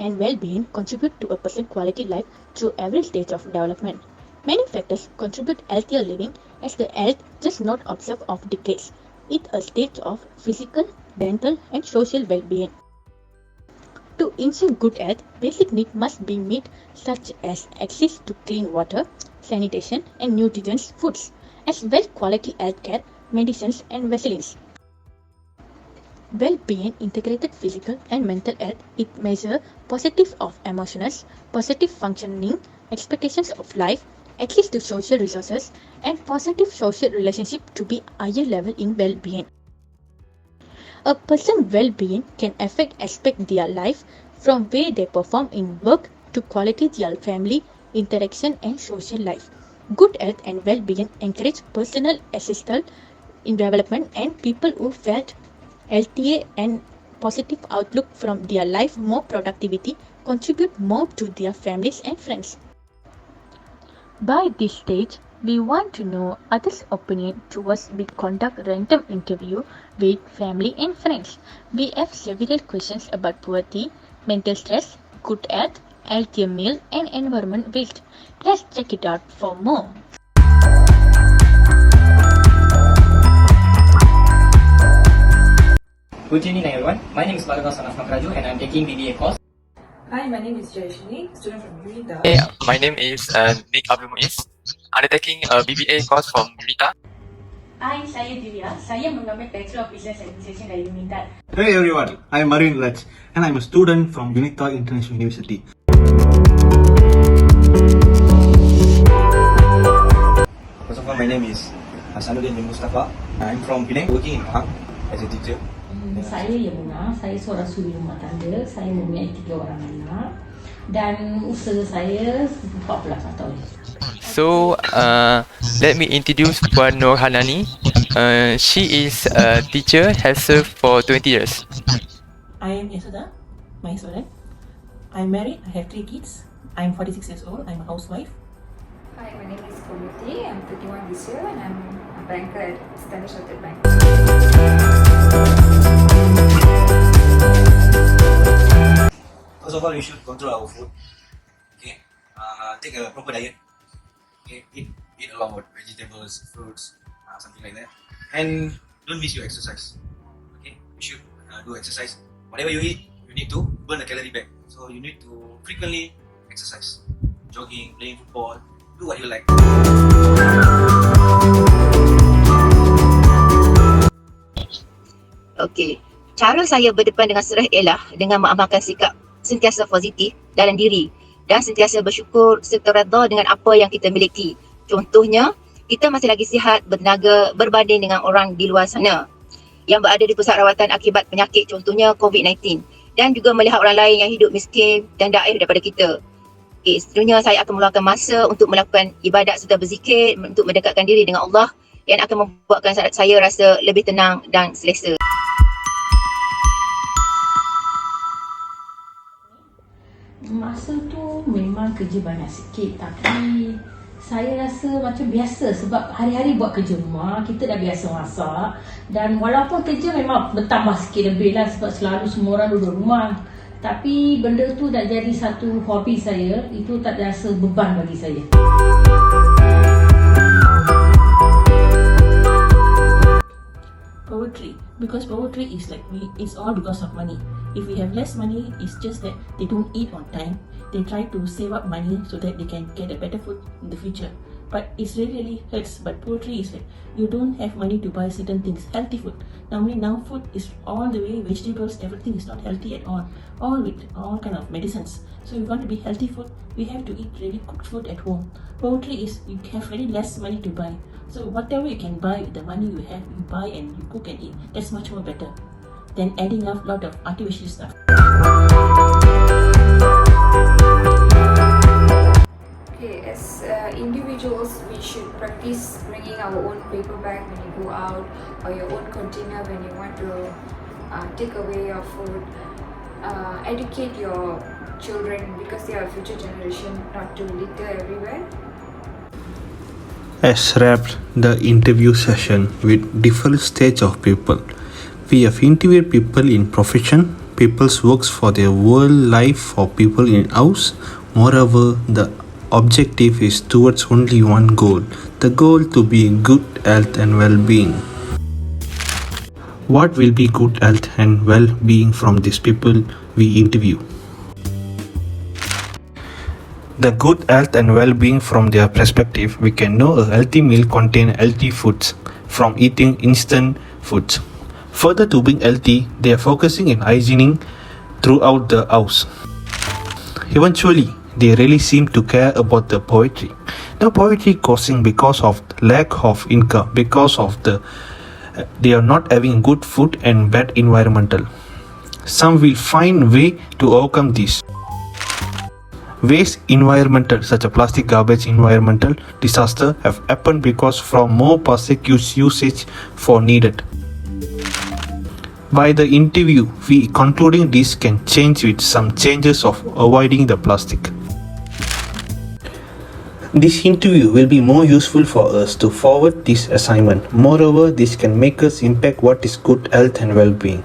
and well-being contribute to a person's quality life through every stage of development. Many factors contribute healthier living as the health does not observe of decades. It's a state of physical, mental, and social well-being. To ensure good health, basic needs must be met such as access to clean water, sanitation, and nutritious foods, as well quality healthcare, medicines, and vaccines. Well-being integrated physical and mental health. It measures positive of emotions, positive functioning, expectations of life, access to social resources, and positive social relationship to be higher level in well-being. A person's well-being can affect aspect their life from way they perform in work to quality their family interaction and social life. Good health and well-being encourage personal assistance in development and people who felt healthier and positive outlook from their life more productivity contribute more to their families and friends. By this stage, we want to know others' opinion towards we conduct random interview with family and friends. We have several questions about poverty, mental stress, good health, healthier meal and environment waste. Let's check it out for more. Good evening everyone, my name is Balaga Son of Makraju and I am taking BBA course. Hi, my name is Jayashini, student from UNITA. Hey, my name is Nick Abdul Muiz. Undertaking a BBA course from UNITA. Hai, saya Divya. Saya mengambil Bachelor of Business Administration dari UNITA. Hey everyone, I'm Marvin Lach and I'm a student from UNITA International University. First of all, my name is Hasanuddin bin Mustafa. I'm from Penang, working in Pahang as a teacher. Saya Yamuna, saya seorang suri rumah tangga, saya mempunyai 3 orang anak dan usaha saya 14 tahun. So, let me introduce Puan Nur Hanani. She is a teacher, has served for 20 years. I am Yasuda, my student. I'm married, I have 3 kids. I'm 46 years old, I'm a housewife. Hi, my name is Komuti. I'm 31 this year and I'm a banker at Standard Chartered Bank. First of all, we should control our food. Okay, take a proper diet. Okay, eat a lot of vegetables, fruits, something like that. And don't miss your exercise. Okay, you should do exercise. Whatever you eat, you need to burn a calorie back. So you need to frequently exercise, jogging, playing football, do what you like. Okey, cara saya berdepan dengan stress ialah dengan mengamalkan sikap sentiasa positif dalam diri dan sentiasa bersyukur serta redha dengan apa yang kita miliki. Contohnya, kita masih lagi sihat, bertenaga berbanding dengan orang di luar sana yang berada di pusat rawatan akibat penyakit contohnya COVID-19 dan juga melihat orang lain yang hidup miskin dan daif daripada kita. Okay, seterusnya saya akan meluangkan masa untuk melakukan ibadat serta berzikir untuk mendekatkan diri dengan Allah yang akan membuatkan saya rasa lebih tenang dan selesa. Masa tu memang kerja banyak sikit tapi saya rasa macam biasa sebab hari-hari buat kerja rumah, kita dah biasa masak dan walaupun kerja memang bertambah sikit lebih lah sebab selalu semua orang duduk rumah. Tapi benda tu dah jadi satu hobi saya, itu tak rasa beban bagi saya. Poetry, because poetry is like it's all because of money. If we have less money, it's just that they don't eat on time. They try to save up money so that they can get a better food in the future. But it's really hurts. But poetry is like you don't have money to buy certain things, healthy food. Normally now food is all the way vegetables, everything is not healthy at all. All with all kind of medicines. So if you want to be healthy food, we have to eat really cooked food at home. Poetry is you have really less money to buy. So whatever you can buy with the money you have, you buy and you cook and eat. That's much more better than adding up a lot of artificial stuff. Okay, as individuals, we should practice bringing our own paper bag when you go out or your own container when you want to take away your food. Educate your children because they are future generation, not to litter everywhere. As wrapped the interview session with different stage of people. We have interviewed people in profession, people works for their whole life for people in house. Moreover, the objective is towards only one goal, the goal to be good health and well-being. What will be good health and well-being from these people we interview? The good health and well-being from their perspective, we can know a healthy meal contains healthy foods from eating instant foods. Further, to being healthy, they are focusing in hygiening throughout the house. Eventually, they really seem to care about the poverty. The poverty causing because of lack of income, because of they are not having good food and bad environmental. Some will find way to overcome this. Waste environmental, such as plastic garbage environmental disaster have happened because from more plastic usage for needed. By the interview, we concluding this can change with some changes of avoiding the plastic. This interview will be more useful for us to forward this assignment. Moreover, this can make us impact what is good health and well-being.